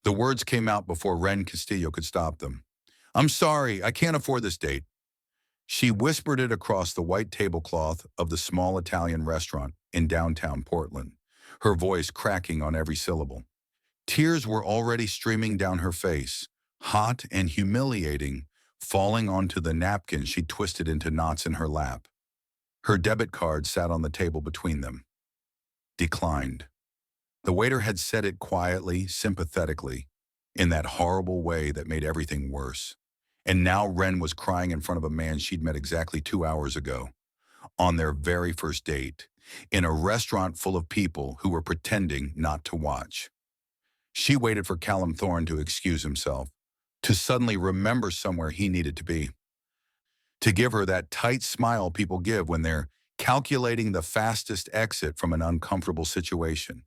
The words came out before Ren Castillo could stop them. I'm sorry, I can't afford this date. She whispered it across the white tablecloth of the small Italian restaurant in downtown Portland, her voice cracking on every syllable. Tears were already streaming down her face, hot and humiliating, falling onto the napkin she twisted into knots in her lap. Her debit card sat on the table between them. Declined. The waiter had said it quietly, sympathetically, in that horrible way that made everything worse. And now Ren was crying in front of a man she'd met exactly 2 hours ago, on their very first date, in a restaurant full of people who were pretending not to watch. She waited for Callum Thorne to excuse himself, to suddenly remember somewhere he needed to be, to give her that tight smile people give when they're calculating the fastest exit from an uncomfortable situation.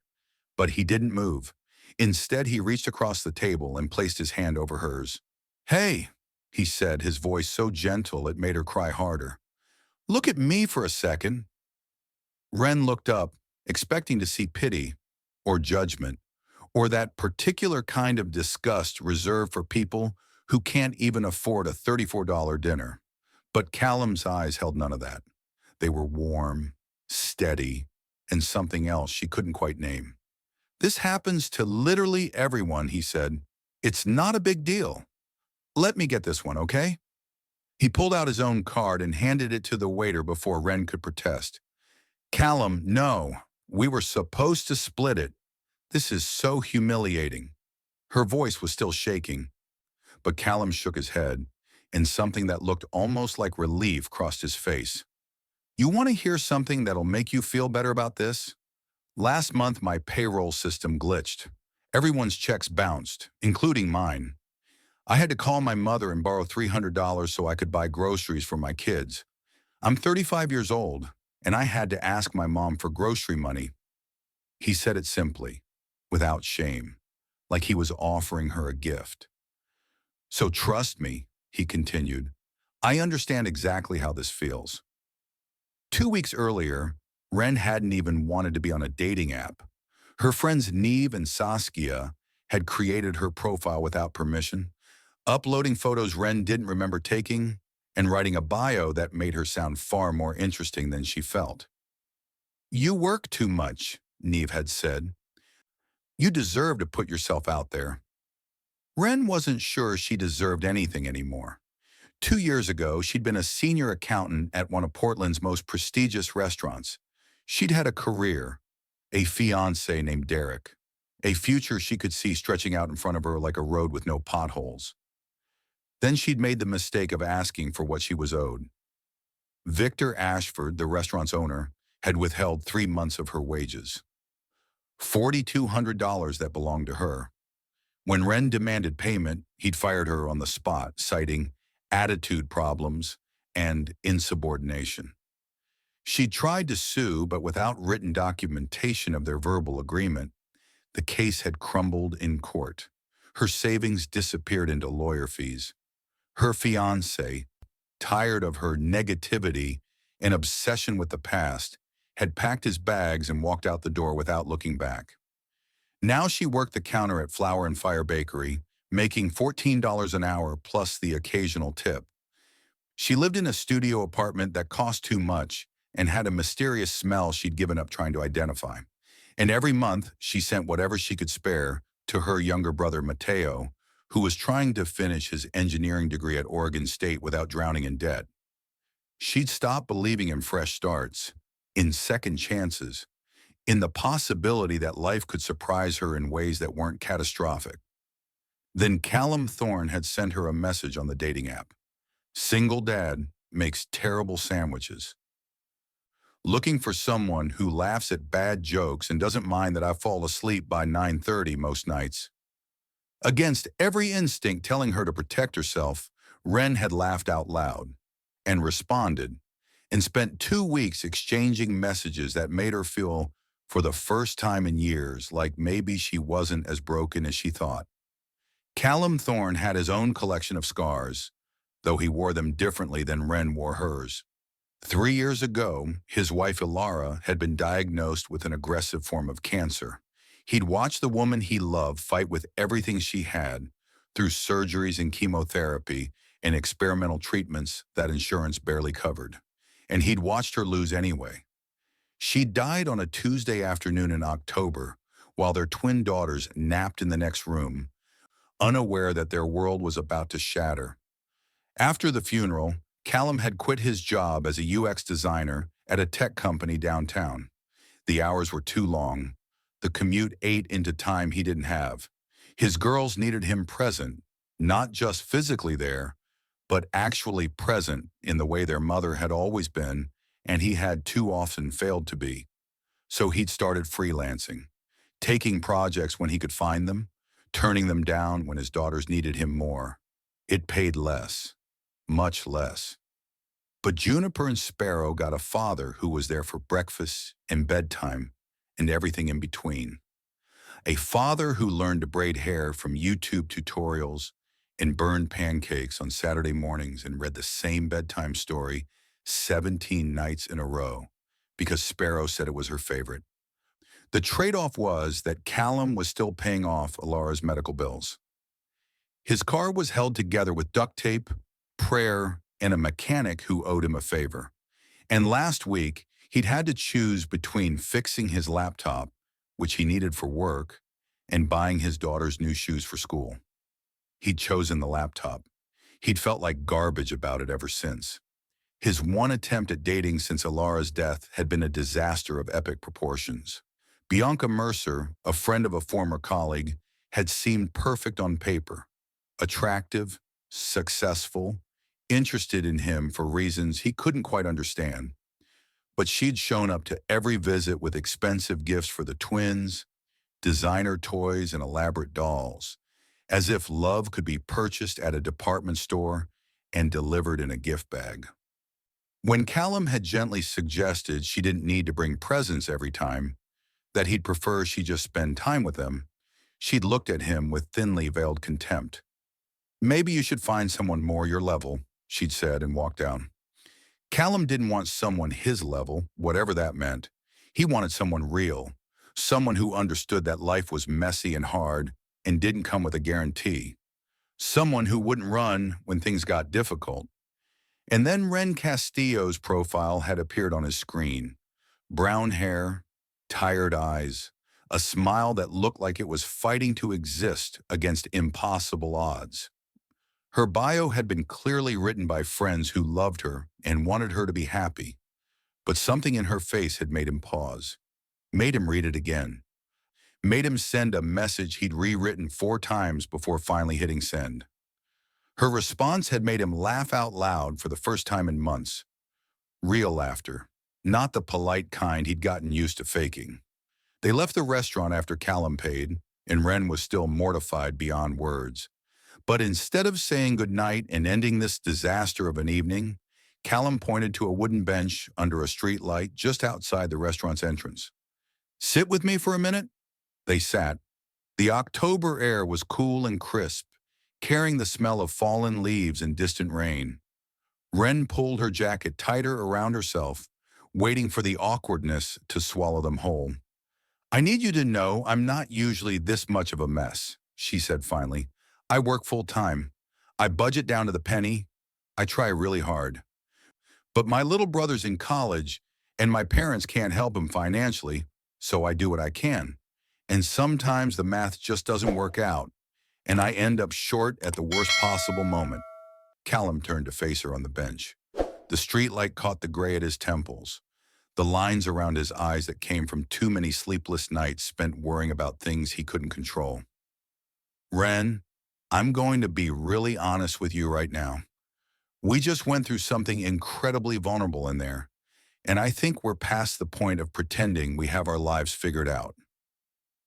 But he didn't move. Instead, he reached across the table and placed his hand over hers. Hey, he said, his voice so gentle it made her cry harder. Look at me for a second. Ren looked up, expecting to see pity or judgment, or that particular kind of disgust reserved for people who can't even afford a $34 dinner. But Callum's eyes held none of that. They were warm, steady, and something else she couldn't quite name. This happens to literally everyone, he said. It's not a big deal. Let me get this one, okay? He pulled out his own card and handed it to the waiter before Ren could protest. Callum, no. We were supposed to split it. This is so humiliating. Her voice was still shaking, but Callum shook his head, and something that looked almost like relief crossed his face. You want to hear something that'll make you feel better about this? Last month, my payroll system glitched. Everyone's checks bounced, including mine. I had to call my mother and borrow $300 so I could buy groceries for my kids. I'm 35 years old, and I had to ask my mom for grocery money. He said it simply, without shame, like he was offering her a gift. So trust me, he continued, I understand exactly how this feels. 2 weeks earlier, Ren hadn't even wanted to be on a dating app. Her friends Neve and Saskia had created her profile without permission, uploading photos Ren didn't remember taking, and writing a bio that made her sound far more interesting than she felt. You work too much, Neve had said. You deserve to put yourself out there. Ren wasn't sure she deserved anything anymore. 2 years ago, she'd been a senior accountant at one of Portland's most prestigious restaurants. She'd had a career, a fiancé named Derek, a future she could see stretching out in front of her like a road with no potholes. Then she'd made the mistake of asking for what she was owed. Victor Ashford, the restaurant's owner, had withheld 3 months of her wages. $4,200 that belonged to her. When Ren demanded payment, he'd fired her on the spot, citing attitude problems and insubordination. She tried to sue, but without written documentation of their verbal agreement, the case had crumbled in court. Her savings disappeared into lawyer fees. Her fiancé, tired of her negativity and obsession with the past, had packed his bags and walked out the door without looking back. Now she worked the counter at Flower and Fire Bakery, making $14 an hour plus the occasional tip. She lived in a studio apartment that cost too much and had a mysterious smell she'd given up trying to identify. And every month, she sent whatever she could spare to her younger brother, Mateo, who was trying to finish his engineering degree at Oregon State without drowning in debt. She'd stopped believing in fresh starts, in second chances, in the possibility that life could surprise her in ways that weren't catastrophic. Then Callum Thorne had sent her a message on the dating app. Single dad makes terrible sandwiches. Looking for someone who laughs at bad jokes and doesn't mind that I fall asleep by 9:30 most nights. Against every instinct telling her to protect herself, Ren had laughed out loud and responded and spent 2 weeks exchanging messages that made her feel, for the first time in years, like maybe she wasn't as broken as she thought. Callum Thorne had his own collection of scars, though he wore them differently than Ren wore hers. 3 years ago, his wife Ilara had been diagnosed with an aggressive form of cancer. He'd watch the woman he loved fight with everything she had, through surgeries and chemotherapy and experimental treatments that insurance barely covered. And he'd watched her lose anyway. She died on a Tuesday afternoon in October, while their twin daughters napped in the next room, unaware that their world was about to shatter. After the funeral, Callum had quit his job as a UX designer at a tech company downtown. The hours were too long. The commute ate into time he didn't have. His girls needed him present, not just physically there, but actually present in the way their mother had always been, and he had too often failed to be. So he'd started freelancing, taking projects when he could find them, turning them down when his daughters needed him more. It paid less, much less. But Juniper and Sparrow got a father who was there for breakfast and bedtime and everything in between. A father who learned to braid hair from YouTube tutorials and burned pancakes on Saturday mornings and read the same bedtime story 17 nights in a row because Sparrow said it was her favorite. The trade-off was that Callum was still paying off Alara's medical bills. His car was held together with duct tape, prayer, and a mechanic who owed him a favor. And last week, he'd had to choose between fixing his laptop, which he needed for work, and buying his daughter's new shoes for school. He'd chosen the laptop. He'd felt like garbage about it ever since. His one attempt at dating since Alara's death had been a disaster of epic proportions. Bianca Mercer, a friend of a former colleague, had seemed perfect on paper. Attractive, successful, interested in him for reasons he couldn't quite understand. But she'd shown up to every visit with expensive gifts for the twins, designer toys, and elaborate dolls, as if love could be purchased at a department store and delivered in a gift bag. When Callum had gently suggested she didn't need to bring presents every time, that he'd prefer she just spend time with them, she'd looked at him with thinly veiled contempt. "Maybe you should find someone more your level," she'd said and walked down. Callum didn't want someone his level, whatever that meant. He wanted someone real, someone who understood that life was messy and hard and didn't come with a guarantee. Someone who wouldn't run when things got difficult. And then Ren Castillo's profile had appeared on his screen. Brown hair, tired eyes, a smile that looked like it was fighting to exist against impossible odds. Her bio had been clearly written by friends who loved her and wanted her to be happy, but something in her face had made him pause, made him read it again, made him send a message he'd rewritten 4 times before finally hitting send. Her response had made him laugh out loud for the first time in months. Real laughter, not the polite kind he'd gotten used to faking. They left the restaurant after Callum paid, and Ren was still mortified beyond words. But instead of saying goodnight and ending this disaster of an evening, Callum pointed to a wooden bench under a street light just outside the restaurant's entrance. "Sit with me for a minute?" They sat. The October air was cool and crisp, carrying the smell of fallen leaves and distant rain. Ren pulled her jacket tighter around herself, waiting for the awkwardness to swallow them whole. "I need you to know I'm not usually this much of a mess," she said finally. "I work full-time. I budget down to the penny. I try really hard. But my little brother's in college, and my parents can't help him financially, so I do what I can. And sometimes the math just doesn't work out, and I end up short at the worst possible moment." Callum turned to face her on the bench. The streetlight caught the gray at his temples, the lines around his eyes that came from too many sleepless nights spent worrying about things he couldn't control. "Ren, I'm going to be really honest with you right now. We just went through something incredibly vulnerable in there, and I think we're past the point of pretending we have our lives figured out."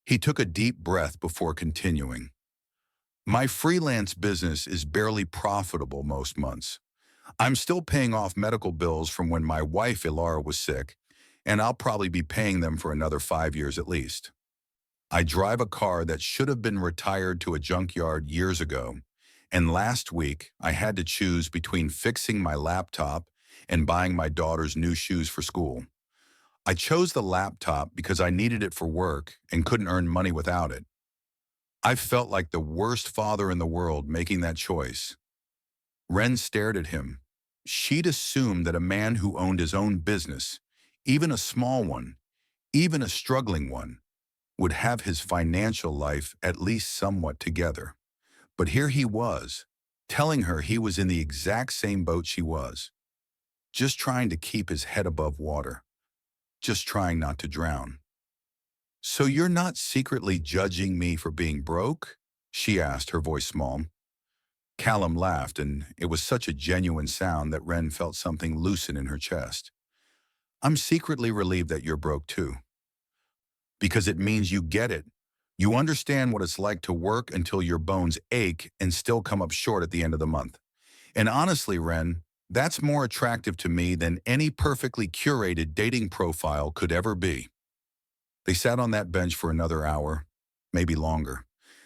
He took a deep breath before continuing. "My freelance business is barely profitable most months. I'm still paying off medical bills from when my wife Ilara was sick, and I'll probably be paying them for another 5 years at least. I drive a car that should have been retired to a junkyard years ago, and last week I had to choose between fixing my laptop and buying my daughter's new shoes for school. I chose the laptop because I needed it for work and couldn't earn money without it. I felt like the worst father in the world making that choice. Ren stared at him. She'd assumed that a man who owned his own business, even a small one, even a struggling one, would have his financial life at least somewhat together. But here he was, telling her he was in the exact same boat she was, just trying to keep his head above water, just trying not to drown. "So you're not secretly judging me for being broke?" she asked, her voice small. Callum laughed, and it was such a genuine sound that Ren felt something loosen in her chest. "I'm secretly relieved that you're broke too, because it means you get it. You understand what it's like to work until your bones ache and still come up short at the end of the month. And honestly, Ren, that's more attractive to me than any perfectly curated dating profile could ever be." They sat on that bench for another hour, maybe longer.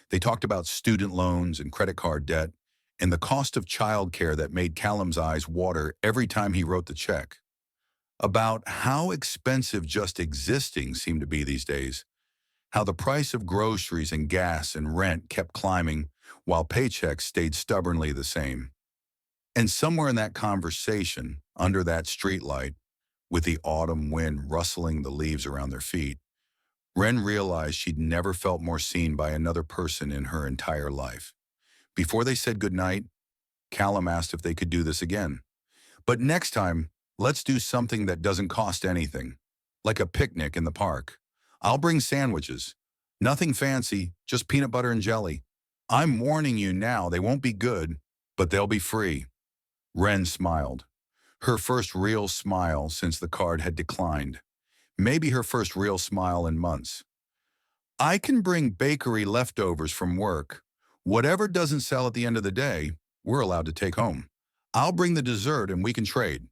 They talked about student loans and credit card debt and the cost of childcare that made Callum's eyes water every time he wrote the check. About how expensive just existing seemed to be these days, how the price of groceries and gas and rent kept climbing while paychecks stayed stubbornly the same. And somewhere in that conversation, under that streetlight, with the autumn wind rustling the leaves around their feet, Ren realized she'd never felt more seen by another person in her entire life. Before they said goodnight, Callum asked if they could do this again. "But next time, let's do something that doesn't cost anything, like a picnic in the park. I'll bring sandwiches. Nothing fancy, just peanut butter and jelly. I'm warning you now, they won't be good, but they'll be free." Ren smiled. Her first real smile since the card had declined. Maybe her first real smile in months. "I can bring bakery leftovers from work. Whatever doesn't sell at the end of the day, we're allowed to take home. I'll bring the dessert and we can trade."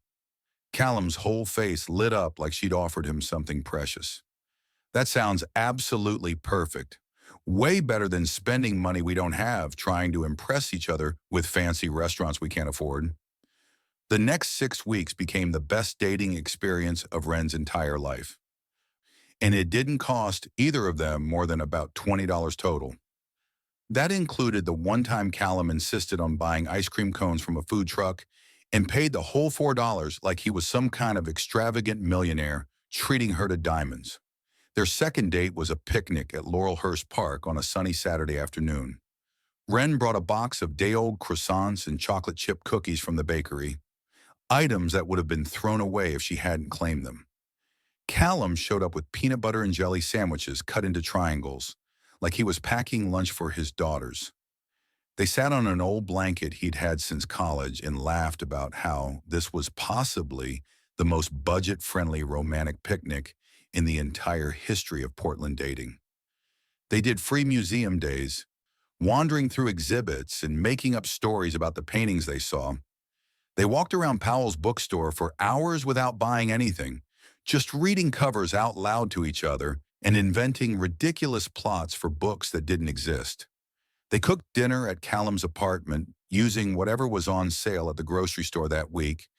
Callum's whole face lit up like she'd offered him something precious. "That sounds absolutely perfect. Way better than spending money we don't have trying to impress each other with fancy restaurants we can't afford." The next 6 weeks became the best dating experience of Ren's entire life. And it didn't cost either of them more than about $20 total. That included the one-time Callum insisted on buying ice cream cones from a food truck and paid the whole $4 like he was some kind of extravagant millionaire treating her to diamonds. Their second date was a picnic at Laurelhurst Park on a sunny Saturday afternoon. Ren brought a box of day-old croissants and chocolate chip cookies from the bakery, items that would have been thrown away if she hadn't claimed them. Callum showed up with peanut butter and jelly sandwiches cut into triangles, like he was packing lunch for his daughters. They sat on an old blanket he'd had since college and laughed about how this was possibly the most budget-friendly romantic picnic in the entire history of Portland dating. They did free museum days, wandering through exhibits and making up stories about the paintings they saw. They walked around Powell's bookstore for hours without buying anything, just reading covers out loud to each other and inventing ridiculous plots for books that didn't exist. They cooked dinner at Callum's apartment using whatever was on sale at the grocery store that week,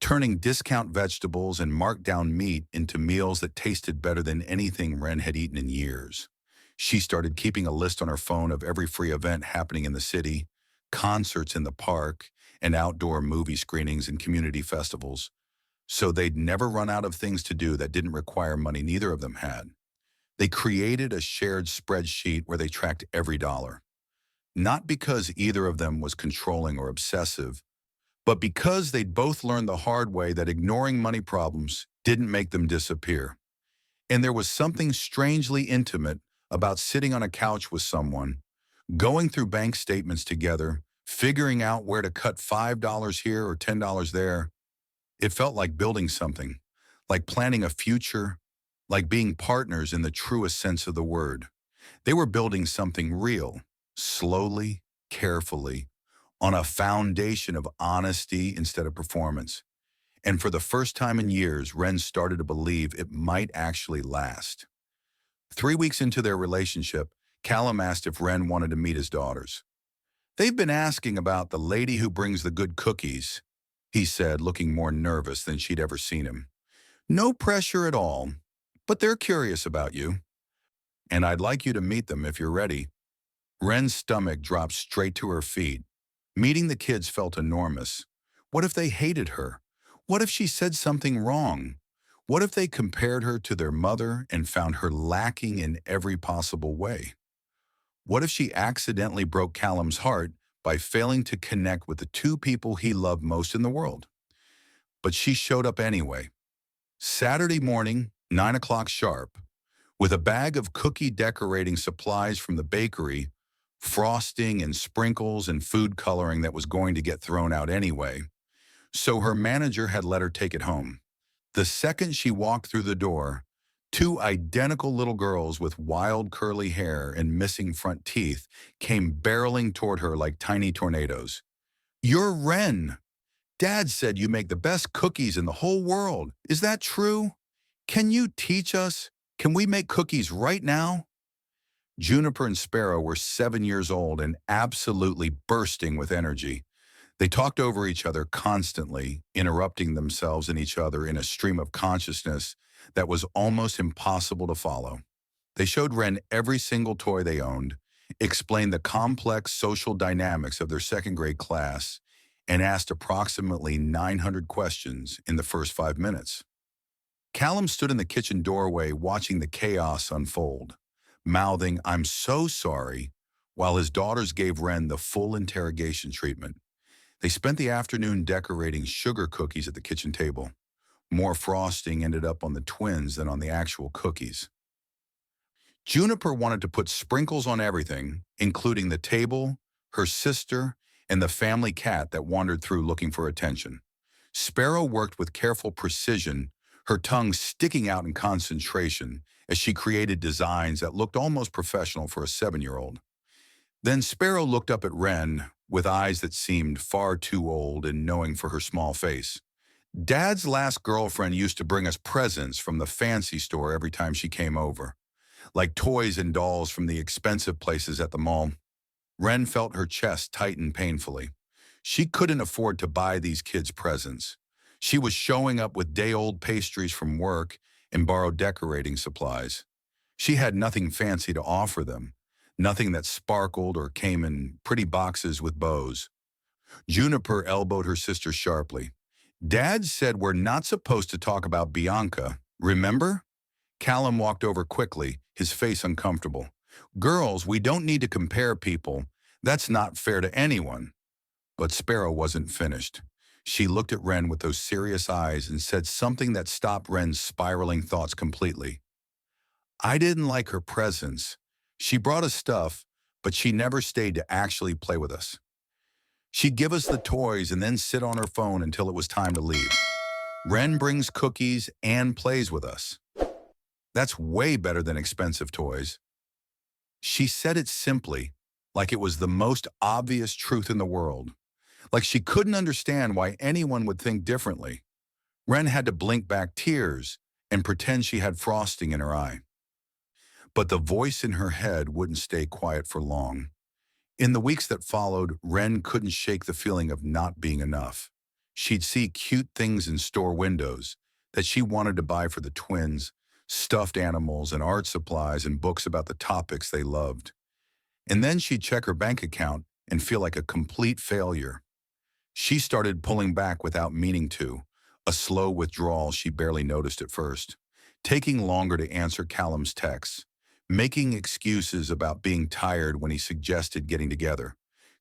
turning discount vegetables and marked-down meat into meals that tasted better than anything Ren had eaten in years. She started keeping a list on her phone of every free event happening in the city, concerts in the park, and outdoor movie screenings and community festivals, so they'd never run out of things to do that didn't require money neither of them had. They created a shared spreadsheet where they tracked every dollar. Not because either of them was controlling or obsessive, but because they'd both learned the hard way that ignoring money problems didn't make them disappear. And there was something strangely intimate about sitting on a couch with someone, going through bank statements together, figuring out where to cut $5 here or $10 there. It felt like building something, like planning a future, like being partners in the truest sense of the word. They were building something real, slowly, carefully, on a foundation of honesty instead of performance. And for the first time in years, Ren started to believe it might actually last. 3 weeks into their relationship, Callum asked if Ren wanted to meet his daughters. "They've been asking about the lady who brings the good cookies," he said, looking more nervous than she'd ever seen him. No pressure at all, but they're curious about you, and I'd like you to meet them if you're ready. Wren's stomach dropped straight to her feet. Meeting the kids felt enormous. What if they hated her? What if she said something wrong? What if they compared her to their mother and found her lacking in every possible way? What if she accidentally broke Callum's heart by failing to connect with the two people he loved most in the world? But she showed up anyway. Saturday morning, 9 o'clock sharp, with a bag of cookie decorating supplies from the bakery, frosting and sprinkles and food coloring that was going to get thrown out anyway. So her manager had let her take it home. The second she walked through the door, two identical little girls with wild curly hair and missing front teeth came barreling toward her like tiny tornadoes. "You're Wren. Dad said you make the best cookies in the whole world. Is that true? Can you teach us? Can we make cookies right now?" Juniper and Sparrow were 7 years old and absolutely bursting with energy. They talked over each other constantly, interrupting themselves and each other in a stream of consciousness that was almost impossible to follow. They showed Wren every single toy they owned, explained the complex social dynamics of their second-grade class, and asked approximately 900 questions in the first 5 minutes. Callum stood in the kitchen doorway watching the chaos unfold, mouthing, "I'm so sorry," while his daughters gave Wren the full interrogation treatment. They spent the afternoon decorating sugar cookies at the kitchen table. More frosting ended up on the twins than on the actual cookies. Juniper wanted to put sprinkles on everything, including the table, her sister, and the family cat that wandered through looking for attention. Sparrow worked with careful precision, her tongue sticking out in concentration as she created designs that looked almost professional for a 7-year-old. Then Sparrow looked up at Wren with eyes that seemed far too old and knowing for her small face. "Dad's last girlfriend used to bring us presents from the fancy store every time she came over, like toys and dolls from the expensive places at the mall." Wren felt her chest tighten painfully. She couldn't afford to buy these kids presents. She was showing up with day-old pastries from work and borrowed decorating supplies. She had nothing fancy to offer them, nothing that sparkled or came in pretty boxes with bows. Juniper elbowed her sister sharply. "Dad said we're not supposed to talk about Bianca, remember?" Callum walked over quickly, his face uncomfortable. "Girls, we don't need to compare people. That's not fair to anyone." But Sparrow wasn't finished. She looked at Wren with those serious eyes and said something that stopped Wren's spiraling thoughts completely. "I didn't like her presence. She brought us stuff, but she never stayed to actually play with us. She'd give us the toys and then sit on her phone until it was time to leave. Wren brings cookies and plays with us. That's way better than expensive toys." She said it simply, like it was the most obvious truth in the world, like she couldn't understand why anyone would think differently. Wren had to blink back tears and pretend she had frosting in her eye. But the voice in her head wouldn't stay quiet for long. In the weeks that followed, Wren couldn't shake the feeling of not being enough. She'd see cute things in store windows that she wanted to buy for the twins, stuffed animals and art supplies and books about the topics they loved. And then she'd check her bank account and feel like a complete failure. She started pulling back without meaning to, a slow withdrawal she barely noticed at first, taking longer to answer Callum's texts, making excuses about being tired when he suggested getting together,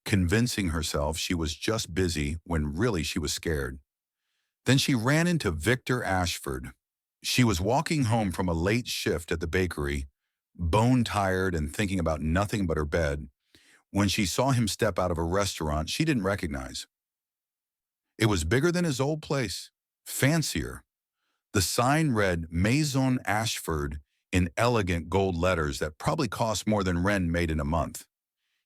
convincing herself she was just busy when really she was scared. Then she ran into Victor Ashford. She was walking home from a late shift at the bakery, bone-tired and thinking about nothing but her bed, when she saw him step out of a restaurant she didn't recognize. It was bigger than his old place, fancier. The sign read Maison Ashford in elegant gold letters that probably cost more than Wren made in a month.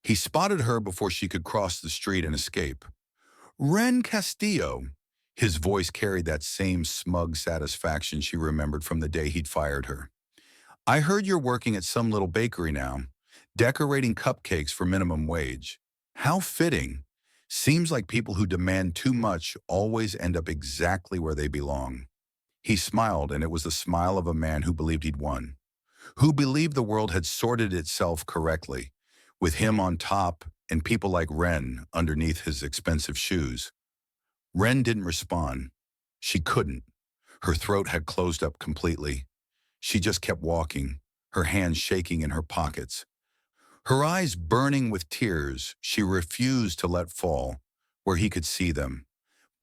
He spotted her before she could cross the street and escape. "Wren Castillo." His voice carried that same smug satisfaction she remembered from the day he'd fired her. "I heard you're working at some little bakery now, decorating cupcakes for minimum wage. How fitting. Seems like people who demand too much always end up exactly where they belong." He smiled, and it was the smile of a man who believed he'd won, who believed the world had sorted itself correctly, with him on top and people like Wren underneath his expensive shoes. Wren didn't respond. She couldn't. Her throat had closed up completely. She just kept walking, her hands shaking in her pockets. Her eyes burning with tears, she refused to let fall, where he could see them.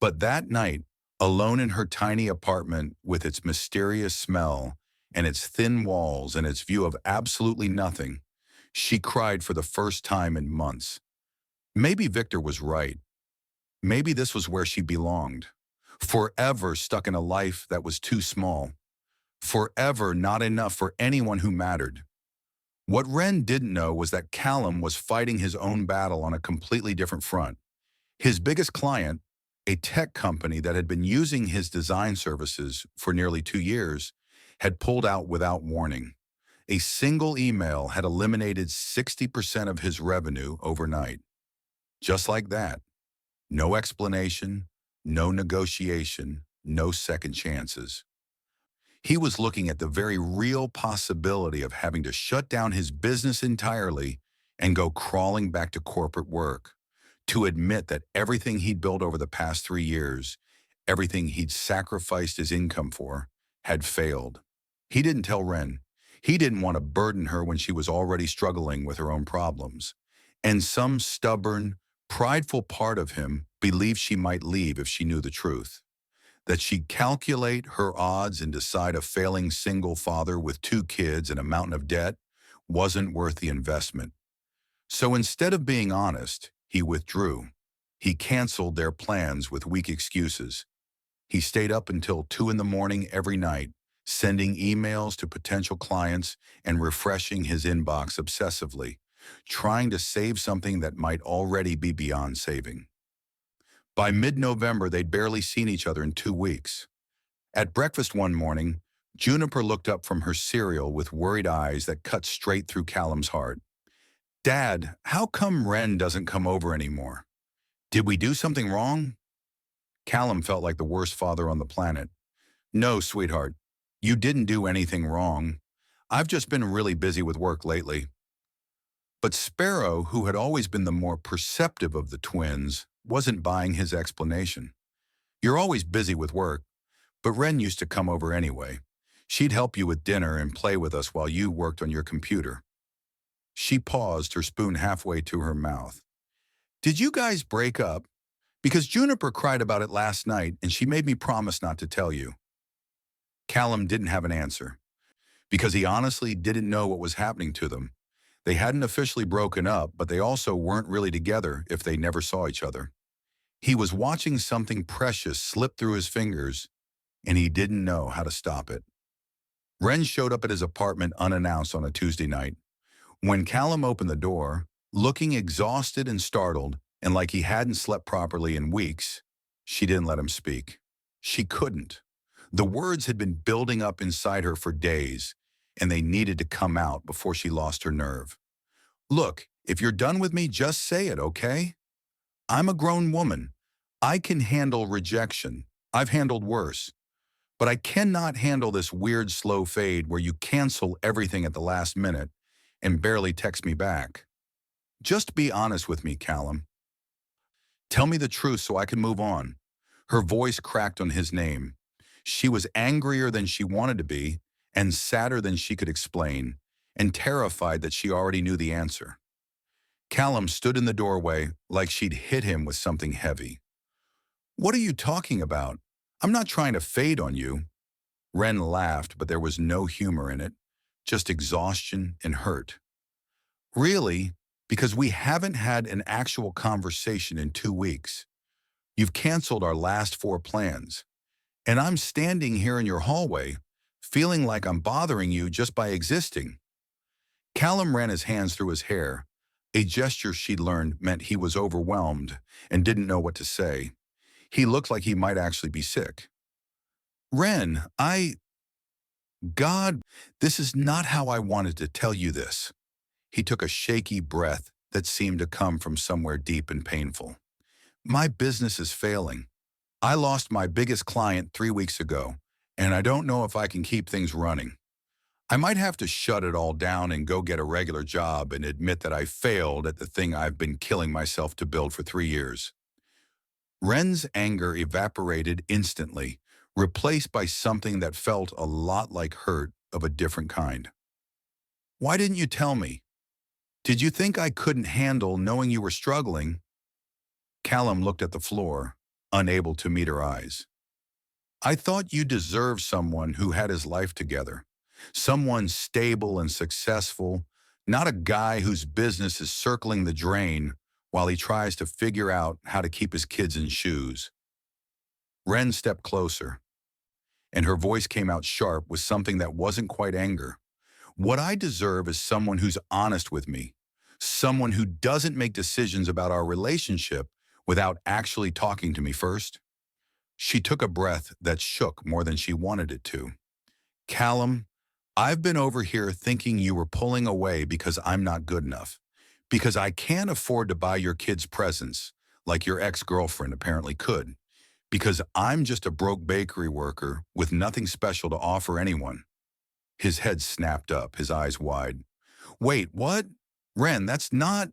But that night, alone in her tiny apartment with its mysterious smell and its thin walls and its view of absolutely nothing, she cried for the first time in months. Maybe Victor was right. Maybe this was where she belonged. Forever stuck in a life that was too small. Forever not enough for anyone who mattered. What Wren didn't know was that Callum was fighting his own battle on a completely different front. His biggest client, a tech company that had been using his design services for nearly 2 years, had pulled out without warning. A single email had eliminated 60% of his revenue overnight. Just like that. No explanation, no negotiation, no second chances. He was looking at the very real possibility of having to shut down his business entirely and go crawling back to corporate work, to admit that everything he'd built over the past 3 years, everything he'd sacrificed his income for, had failed. He didn't tell Wren. He didn't want to burden her when she was already struggling with her own problems. And some stubborn, prideful part of him believed she might leave if she knew the truth. That she'd calculate her odds and decide a failing single father with 2 kids and a mountain of debt wasn't worth the investment. So instead of being honest, he withdrew. He canceled their plans with weak excuses. He stayed up until 2 in the morning every night, sending emails to potential clients and refreshing his inbox obsessively, trying to save something that might already be beyond saving. By mid-November, they'd barely seen each other in 2 weeks. At breakfast one morning, Juniper looked up from her cereal with worried eyes that cut straight through Callum's heart. "Dad, how come Wren doesn't come over anymore? Did we do something wrong?" Callum felt like the worst father on the planet. "No, sweetheart, you didn't do anything wrong. I've just been really busy with work lately." But Sparrow, who had always been the more perceptive of the twins, wasn't buying his explanation. "You're always busy with work, but Wren used to come over anyway. She'd help you with dinner and play with us while you worked on your computer." She paused, her spoon halfway to her mouth. "Did you guys break up? Because Juniper cried about it last night and she made me promise not to tell you." Callum didn't have an answer, because he honestly didn't know what was happening to them. They hadn't officially broken up, but they also weren't really together if they never saw each other. He was watching something precious slip through his fingers, and he didn't know how to stop it. Wren showed up at his apartment unannounced on a Tuesday night. When Callum opened the door, looking exhausted and startled, and like he hadn't slept properly in weeks, she didn't let him speak. She couldn't. The words had been building up inside her for days, and they needed to come out before she lost her nerve. "Look, if you're done with me, just say it, okay? I'm a grown woman. I can handle rejection. I've handled worse. But I cannot handle this weird slow fade where you cancel everything at the last minute and barely text me back. Just be honest with me, Callum. Tell me the truth so I can move on." Her voice cracked on his name. She was angrier than she wanted to be, and sadder than she could explain, and terrified that she already knew the answer. Callum stood in the doorway like she'd hit him with something heavy. "What are you talking about? I'm not trying to fade on you." Wren laughed, but there was no humor in it, just exhaustion and hurt. "Really? Because we haven't had an actual conversation in 2 weeks. You've canceled our last 4 plans. And I'm standing here in your hallway, feeling like I'm bothering you just by existing." Callum ran his hands through his hair, a gesture she'd learned meant he was overwhelmed and didn't know what to say. He looked like he might actually be sick. "Wren, God, this is not how I wanted to tell you this." He took a shaky breath that seemed to come from somewhere deep and painful. "My business is failing. I lost my biggest client 3 weeks ago, and I don't know if I can keep things running. I might have to shut it all down and go get a regular job and admit that I failed at the thing I've been killing myself to build for 3 years. Ren's anger evaporated instantly, replaced by something that felt a lot like hurt of a different kind. Why didn't you tell me? Did you think I couldn't handle knowing you were struggling? Callum looked at the floor, unable to meet her eyes. I thought you deserved someone who had his life together. Someone stable and successful, not a guy whose business is circling the drain while he tries to figure out how to keep his kids in shoes. Ren stepped closer, and her voice came out sharp with something that wasn't quite anger. What I deserve is someone who's honest with me, someone who doesn't make decisions about our relationship without actually talking to me first. She took a breath that shook more than she wanted it to. Callum, I've been over here thinking you were pulling away because I'm not good enough, because I can't afford to buy your kids presents like your ex-girlfriend apparently could, because I'm just a broke bakery worker with nothing special to offer anyone. His head snapped up, his eyes wide. Wait, what? Ren, that's not...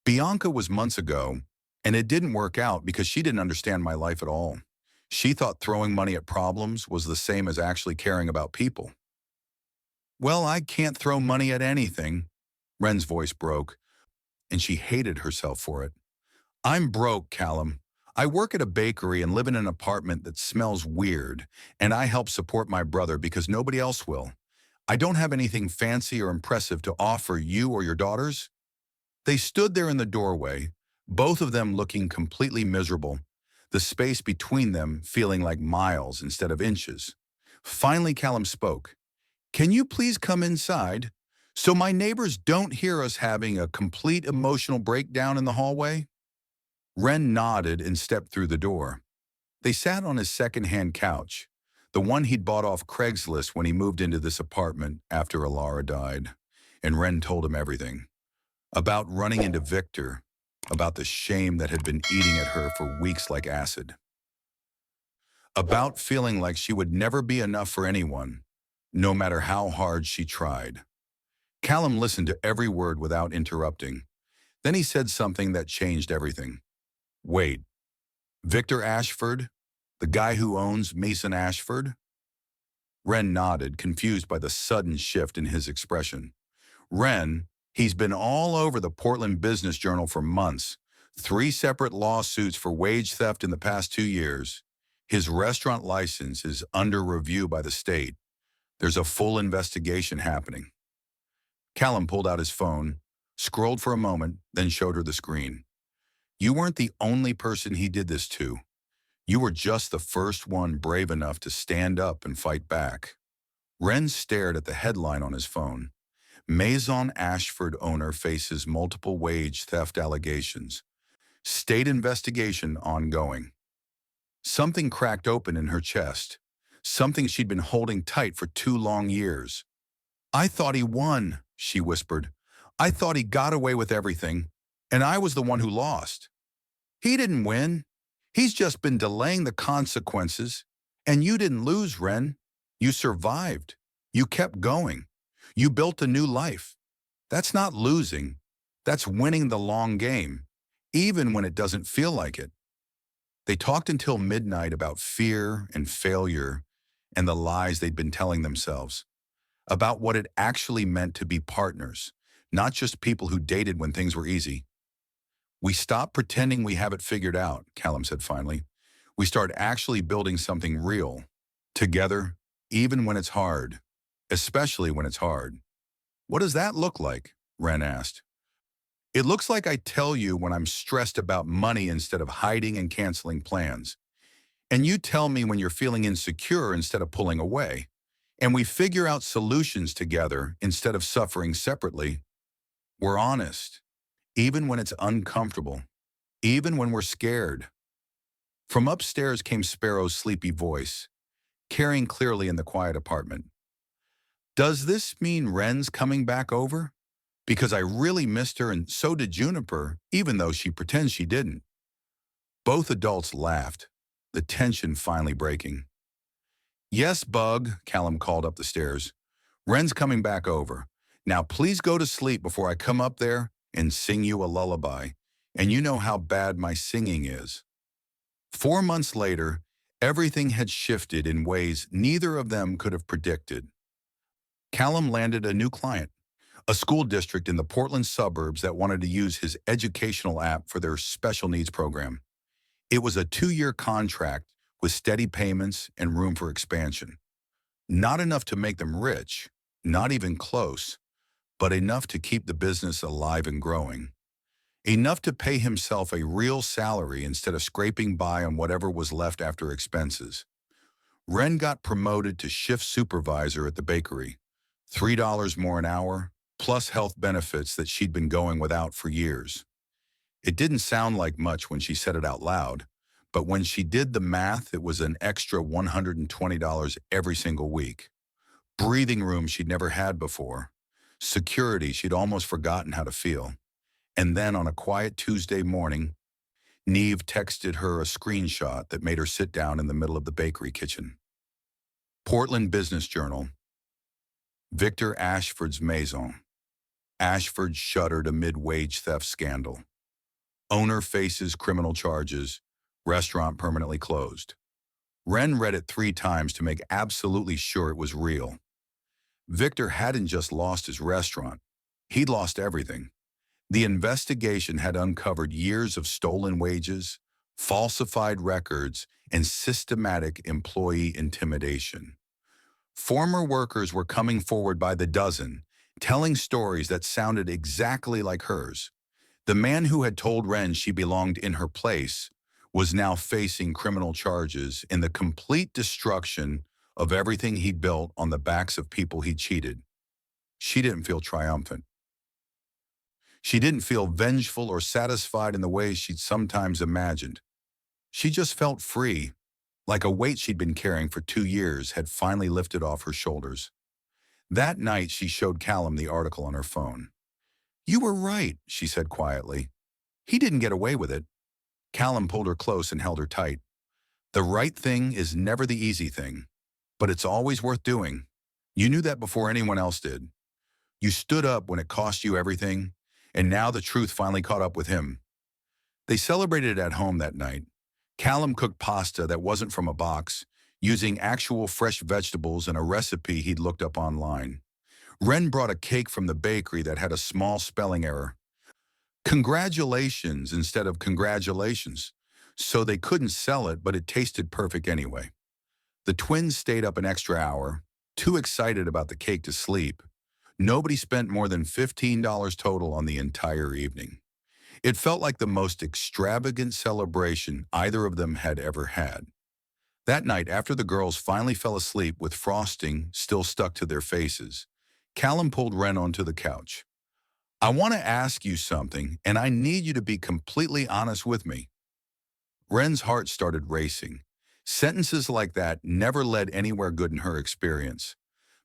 Bianca was months ago, and it didn't work out because she didn't understand my life at all. She thought throwing money at problems was the same as actually caring about people. Well, I can't throw money at anything. Ren's voice broke, and she hated herself for it. I'm broke, Callum. I work at a bakery and live in an apartment that smells weird, and I help support my brother because nobody else will. I don't have anything fancy or impressive to offer you or your daughters. They stood there in the doorway, both of them looking completely miserable, the space between them feeling like miles instead of inches. Finally, Callum spoke. Can you please come inside so my neighbors don't hear us having a complete emotional breakdown in the hallway? Ren nodded and stepped through the door. They sat on his second-hand couch, the one he'd bought off Craigslist when he moved into this apartment after Alara died, and Ren told him everything. About running into Victor, about the shame that had been eating at her for weeks like acid. About feeling like she would never be enough for anyone, no matter how hard she tried. Callum listened to every word without interrupting. Then he said something that changed everything. Wait, Victor Ashford? The guy who owns Mason Ashford? Ren nodded, confused by the sudden shift in his expression. Ren, he's been all over the Portland Business Journal for months. 3 separate lawsuits for wage theft in the past 2 years. His restaurant license is under review by the state. There's a full investigation happening. Callum pulled out his phone, scrolled for a moment, then showed her the screen. You weren't the only person he did this to. You were just the first one brave enough to stand up and fight back. Ren stared at the headline on his phone. Maison Ashford owner faces multiple wage theft allegations. State investigation ongoing. Something cracked open in her chest. Something she'd been holding tight for 2 long years. I thought he won, she whispered. I thought he got away with everything, and I was the one who lost. He didn't win. He's just been delaying the consequences. And you didn't lose, Ren. You survived. You kept going. You built a new life. That's not losing. That's winning the long game, even when it doesn't feel like it. They talked until midnight about fear and failure and the lies they'd been telling themselves, about what it actually meant to be partners, not just people who dated when things were easy. We stop pretending we have it figured out, Callum said finally. We start actually building something real, together, even when it's hard, especially when it's hard. What does that look like? Ren asked. It looks like I tell you when I'm stressed about money instead of hiding and canceling plans. And you tell me when you're feeling insecure instead of pulling away. And we figure out solutions together instead of suffering separately. We're honest, even when it's uncomfortable, even when we're scared. From upstairs came Sparrow's sleepy voice, carrying clearly in the quiet apartment. Does this mean Ren's coming back over? Because I really missed her and so did Juniper, even though she pretends she didn't. Both adults laughed, the tension finally breaking. Yes, Bug, Callum called up the stairs. Wren's coming back over. Now please go to sleep before I come up there and sing you a lullaby. And you know how bad my singing is. 4 months later, everything had shifted in ways neither of them could have predicted. Callum landed a new client, a school district in the Portland suburbs that wanted to use his educational app for their special needs program. It was a 2-year contract with steady payments and room for expansion. Not enough to make them rich, not even close, but enough to keep the business alive and growing. Enough to pay himself a real salary instead of scraping by on whatever was left after expenses. Wren got promoted to shift supervisor at the bakery. $3 more an hour, plus health benefits that she'd been going without for years. It didn't sound like much when she said it out loud, but when she did the math, it was an extra $120 every single week. Breathing room she'd never had before. Security she'd almost forgotten how to feel. And then on a quiet Tuesday morning, Neve texted her a screenshot that made her sit down in the middle of the bakery kitchen. Portland Business Journal. Victor Ashford's Maison. Ashford shuttered amid wage theft scandal. Owner faces criminal charges. Restaurant permanently closed. Wren read it 3 times to make absolutely sure it was real. Victor hadn't just lost his restaurant. He'd lost everything. The investigation had uncovered years of stolen wages, falsified records, and systematic employee intimidation. Former workers were coming forward by the dozen, telling stories that sounded exactly like hers. The man who had told Wren she belonged in her place was now facing criminal charges in the complete destruction of everything he'd built on the backs of people he cheated. She didn't feel triumphant. She didn't feel vengeful or satisfied in the ways she'd sometimes imagined. She just felt free, like a weight she'd been carrying for 2 years had finally lifted off her shoulders. That night, she showed Callum the article on her phone. "You were right," she said quietly. "He didn't get away with it." Callum pulled her close and held her tight. "The right thing is never the easy thing, but it's always worth doing. You knew that before anyone else did. You stood up when it cost you everything, and now the truth finally caught up with him." They celebrated at home that night. Callum cooked pasta that wasn't from a box, using actual fresh vegetables and a recipe he'd looked up online. Wren brought a cake from the bakery that had a small spelling error. Congratulations instead of congratulations. So they couldn't sell it, but it tasted perfect anyway. The twins stayed up an extra hour, too excited about the cake to sleep. Nobody spent more than $15 total on the entire evening. It felt like the most extravagant celebration either of them had ever had. That night, after the girls finally fell asleep with frosting still stuck to their faces, Callum pulled Wren onto the couch. "I want to ask you something, and I need you to be completely honest with me." Wren's heart started racing. Sentences like that never led anywhere good in her experience.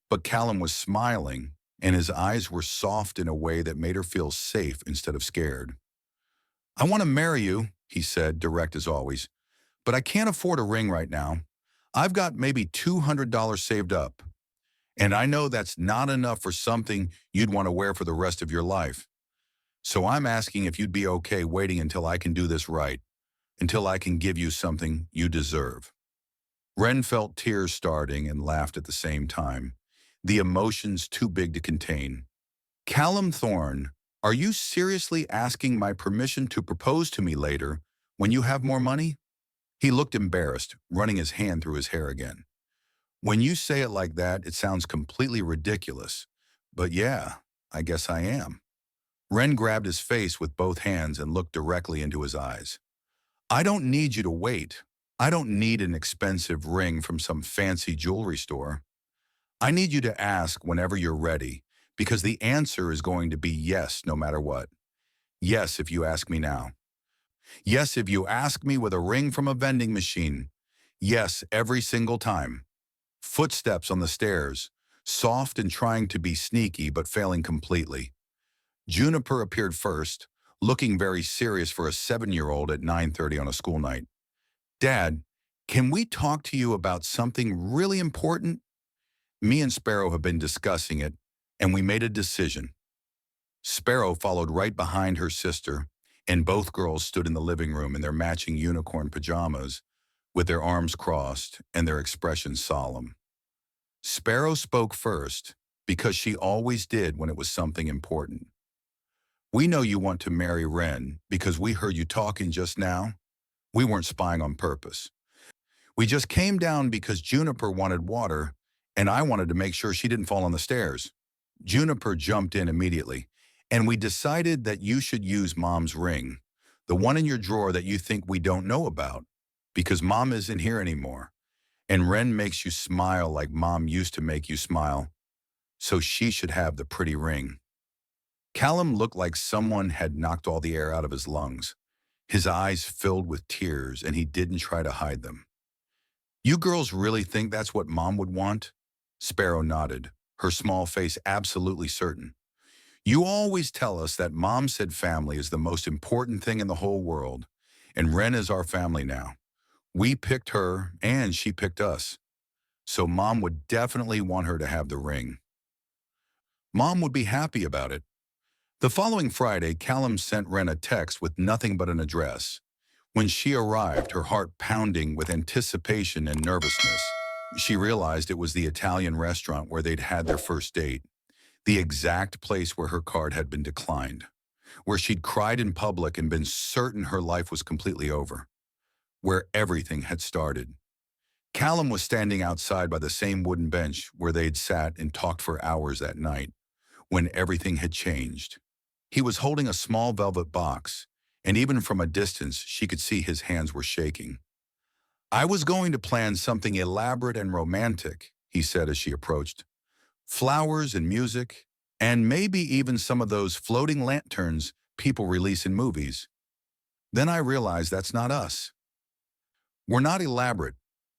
But Callum was smiling, and his eyes were soft in a way that made her feel safe instead of scared. "I want to marry you," he said, direct as always, "but I can't afford a ring right now. I've got maybe $200 saved up. And I know that's not enough for something you'd want to wear for the rest of your life. So I'm asking if you'd be okay waiting until I can do this right, until I can give you something you deserve." Wren felt tears starting and laughed at the same time, the emotions too big to contain. "Callum Thorne, are you seriously asking my permission to propose to me later when you have more money?" He looked embarrassed, running his hand through his hair again. "When you say it like that, it sounds completely ridiculous. But yeah, I guess I am." Wren grabbed his face with both hands and looked directly into his eyes. "I don't need you to wait. I don't need an expensive ring from some fancy jewelry store. I need you to ask whenever you're ready, because the answer is going to be yes no matter what. Yes if you ask me now. Yes if you ask me with a ring from a vending machine. Yes every single time." Footsteps on the stairs, soft and trying to be sneaky but failing completely. Juniper appeared first, looking very serious for a 7-year-old at 9:30 on a school night. "Dad, Can we talk to you about something really important? Me and Sparrow have been discussing it, and we made a decision. Sparrow followed right behind her sister, and both girls stood in the living room in their matching unicorn pajamas, with their arms crossed and their expressions solemn. Sparrow spoke first, because she always did when it was something important. We know you want to marry Wren because we heard you talking just now. We weren't spying on purpose. We just came down because Juniper wanted water, and I wanted to make sure she didn't fall on the stairs. Juniper jumped in immediately, and we decided that you should use Mom's ring, the one in your drawer that you think we don't know about, because Mom isn't here anymore, and Wren makes you smile like Mom used to make you smile, so she should have the pretty ring. Callum looked like someone had knocked all the air out of his lungs. His eyes filled with tears, and he didn't try to hide them. You girls really think that's what Mom would want? Sparrow nodded, her small face absolutely certain. You always tell us that Mom said family is the most important thing in the whole world, and Wren is our family now. We picked her, and she picked us. So Mom would definitely want her to have the ring. Mom would be happy about it. The following Friday, Callum sent Wren a text with nothing but an address. When she arrived, her heart pounding with anticipation and nervousness, she realized it was the Italian restaurant where they'd had their first date, the exact place where her card had been declined, where she'd cried in public and been certain her life was completely over, where everything had started. Callum was standing outside by the same wooden bench where they'd sat and talked for hours that night, when everything had changed. He was holding a small velvet box, and even from a distance, she could see his hands were shaking. I was going to plan something elaborate and romantic, he said as she approached. Flowers and music, and maybe even some of those floating lanterns people release in movies. Then I realized that's not us. We're not elaborate.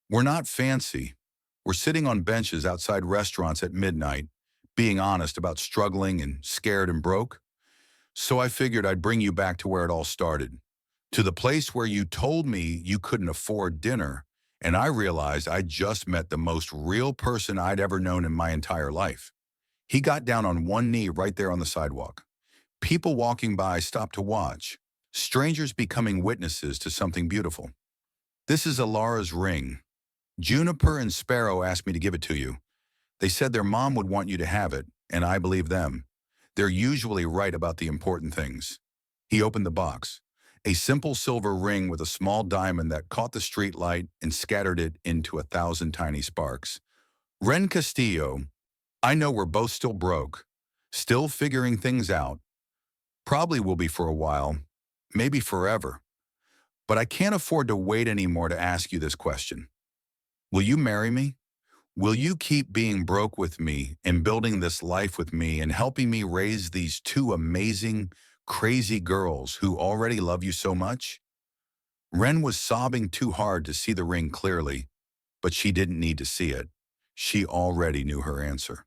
We're not fancy. We're sitting on benches outside restaurants at midnight, being honest about struggling and scared and broke. So I figured I'd bring you back to where it all started, to the place where you told me you couldn't afford dinner, and I realized I'd just met the most real person I'd ever known in my entire life. He got down on one knee right there on the sidewalk. People walking by stopped to watch, strangers becoming witnesses to something beautiful. This is Alara's ring. Juniper and Sparrow asked me to give it to you. They said their mom would want you to have it, and I believe them. They're usually right about the important things. He opened the box. A simple silver ring with a small diamond that caught the street light and scattered it into 1,000 tiny sparks. Wren Castillo, I know we're both still broke, still figuring things out. Probably will be for a while, maybe forever. But I can't afford to wait anymore to ask you this question. Will you marry me? Will you keep being broke with me and building this life with me and helping me raise these two amazing, crazy girls who already love you so much? Wren was sobbing too hard to see the ring clearly, but she didn't need to see it. She already knew her answer.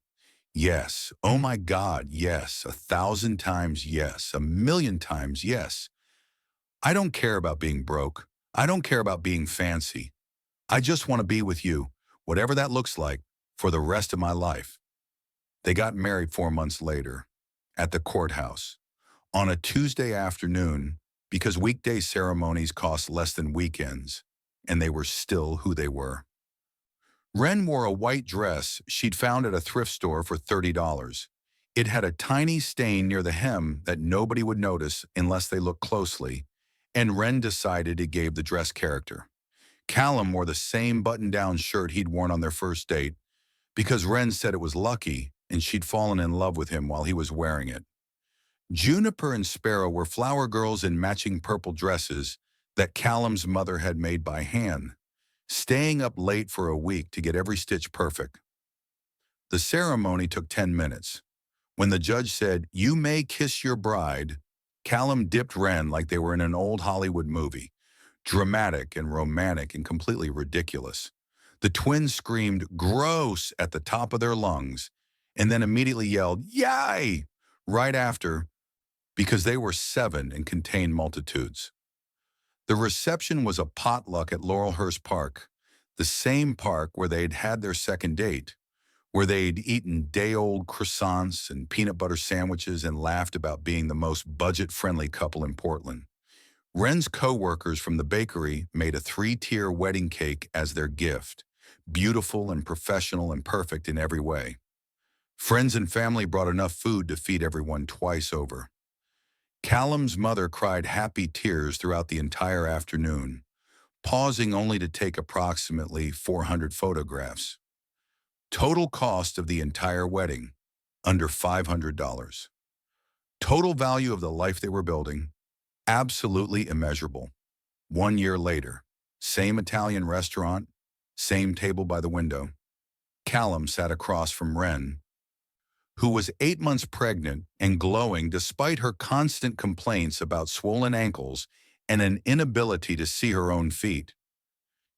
Yes, oh my God, yes, 1,000 times yes, 1,000,000 times yes. I don't care about being broke. I don't care about being fancy. I just want to be with you, whatever that looks like, for the rest of my life. They got married 4 months later, at the courthouse, on a Tuesday afternoon, because weekday ceremonies cost less than weekends, and they were still who they were. Wren wore a white dress she'd found at a thrift store for $30. It had a tiny stain near the hem that nobody would notice unless they looked closely, and Wren decided it gave the dress character. Callum wore the same button-down shirt he'd worn on their first date because Wren said it was lucky and she'd fallen in love with him while he was wearing it. Juniper and Sparrow were flower girls in matching purple dresses that Callum's mother had made by hand, staying up late for a week to get every stitch perfect. The ceremony took 10 minutes. When the judge said, "You may kiss your bride," Callum dipped Wren like they were in an old Hollywood movie, dramatic and romantic and completely ridiculous. The twins screamed "gross" at the top of their lungs and then immediately yelled "yay" right after because they were 7 and contained multitudes. The reception was a potluck at Laurelhurst Park, the same park where they'd had their second date, where they'd eaten day-old croissants and peanut butter sandwiches and laughed about being the most budget-friendly couple in Portland. Wren's co-workers from the bakery made a three-tier wedding cake as their gift, beautiful and professional and perfect in every way. Friends and family brought enough food to feed everyone twice over. Callum's mother cried happy tears throughout the entire afternoon, pausing only to take approximately 400 photographs. Total cost of the entire wedding, under $500. Total value of the life they were building, absolutely immeasurable. 1 year later, same Italian restaurant, same table by the window. Callum sat across from Wren, who was 8 months pregnant and glowing despite her constant complaints about swollen ankles and an inability to see her own feet.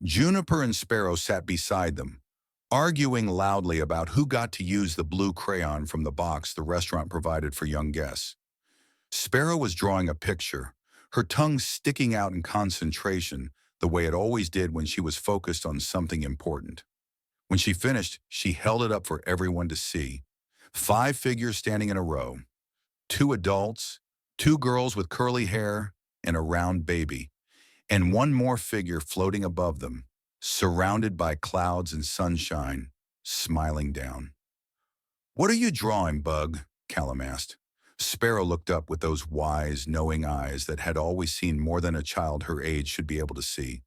Juniper and Sparrow sat beside them, arguing loudly about who got to use the blue crayon from the box the restaurant provided for young guests. Sparrow was drawing a picture, her tongue sticking out in concentration the way it always did when she was focused on something important. When she finished, she held it up for everyone to see. 5 figures standing in a row, 2 adults, 2 girls with curly hair and a round baby, and 1 more figure floating above them, surrounded by clouds and sunshine, smiling down. "What are you drawing, Bug?" Callum asked. Sparrow looked up with those wise, knowing eyes that had always seen more than a child her age should be able to see.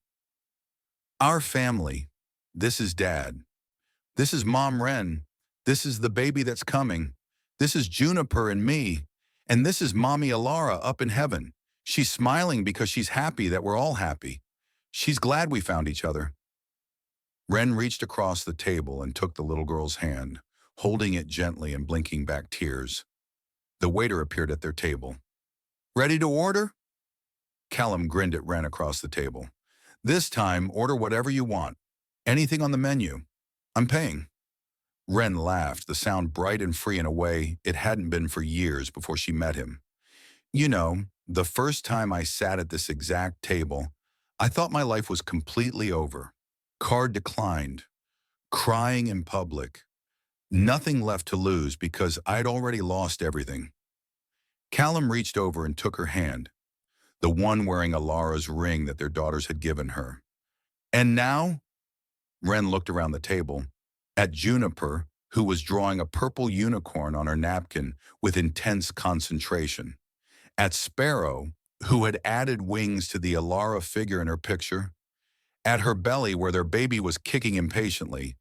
"Our family. This is Dad. This is Mom Wren. This is the baby that's coming. This is Juniper and me. And this is Mommy Alara up in heaven. She's smiling because she's happy that we're all happy. She's glad we found each other." Wren reached across the table and took the little girl's hand, holding it gently and blinking back tears. The waiter appeared at their table. "Ready to order?" Callum grinned at Wren across the table. "This time, order whatever you want. Anything on the menu. I'm paying." Wren laughed, the sound bright and free in a way it hadn't been for years before she met him. "You know, the first time I sat at this exact table, I thought my life was completely over. Card declined. Crying in public. Nothing left to lose because I'd already lost everything." Callum reached over and took her hand, the one wearing Alara's ring that their daughters had given her. "And now?" Wren looked around the table, at Juniper, who was drawing a purple unicorn on her napkin with intense concentration, at Sparrow, who had added wings to the Alara figure in her picture, at her belly where their baby was kicking impatiently,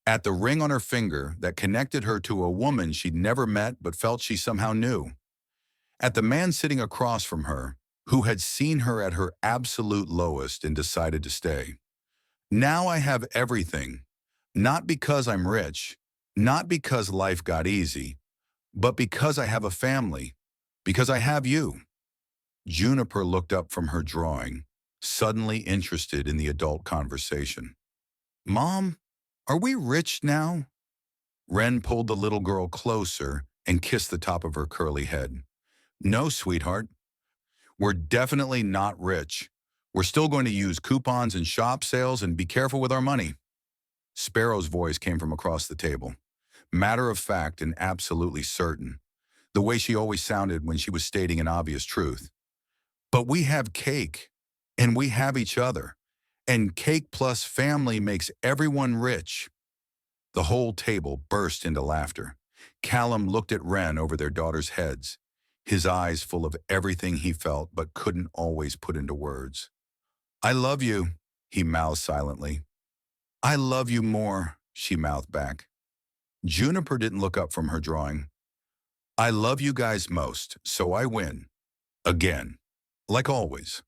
at the ring on her finger that connected her to a woman she'd never met but felt she somehow knew, at the man sitting across from her, who had seen her at her absolute lowest and decided to stay. "Now I have everything. Not because I'm rich, not because life got easy, but because I have a family, because I have you." Juniper looked up from her drawing, suddenly interested in the adult conversation. "Mom, are we rich now?" Wren pulled the little girl closer and kissed the top of her curly head. "No, sweetheart. We're definitely not rich. We're still going to use coupons and shop sales and be careful with our money." Sparrow's voice came from across the table, matter of fact and absolutely certain, the way she always sounded when she was stating an obvious truth. "But we have cake, and we have each other, and cake plus family makes everyone rich." The whole table burst into laughter. Callum looked at Wren over their daughters' heads, his eyes full of everything he felt but couldn't always put into words. "I love you," he mouthed silently. "I love you more," she mouthed back. Juniper didn't look up from her drawing. "I love you guys most, so I win. Again. Like always."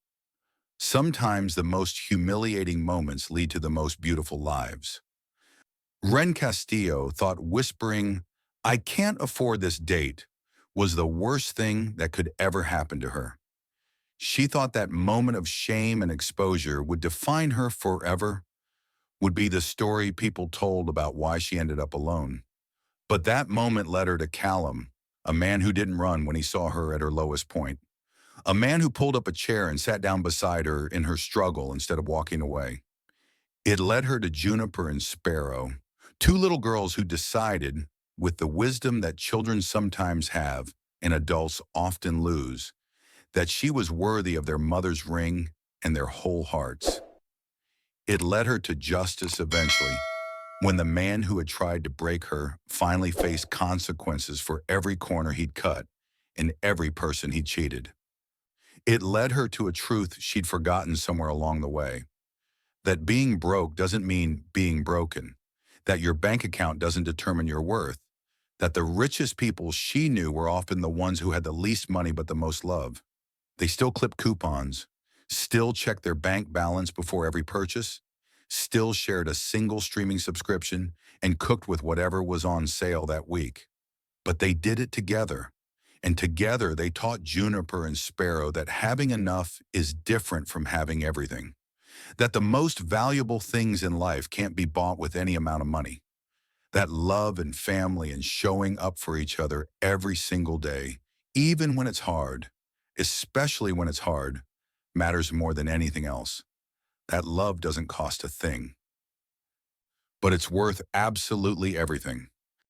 Sometimes the most humiliating moments lead to the most beautiful lives. Wren Castillo thought whispering, "I can't afford this date," was the worst thing that could ever happen to her. She thought that moment of shame and exposure would define her forever, would be the story people told about why she ended up alone. But that moment led her to Callum, a man who didn't run when he saw her at her lowest point. A man who pulled up a chair and sat down beside her in her struggle instead of walking away. It led her to Juniper and Sparrow, two little girls who decided, with the wisdom that children sometimes have and adults often lose, that she was worthy of their mother's ring and their whole hearts. It led her to justice eventually, when the man who had tried to break her finally faced consequences for every corner he'd cut and every person he cheated. It led her to a truth she'd forgotten somewhere along the way, that being broke doesn't mean being broken, that your bank account doesn't determine your worth, that the richest people she knew were often the ones who had the least money but the most love. They still clipped coupons, still checked their bank balance before every purchase, still shared a single streaming subscription, and cooked with whatever was on sale that week. But they did it together. And together they taught Juniper and Sparrow that having enough is different from having everything. That the most valuable things in life can't be bought with any amount of money. That love and family and showing up for each other every single day, even when it's hard, especially when it's hard, matters more than anything else. That love doesn't cost a thing, but it's worth absolutely everything.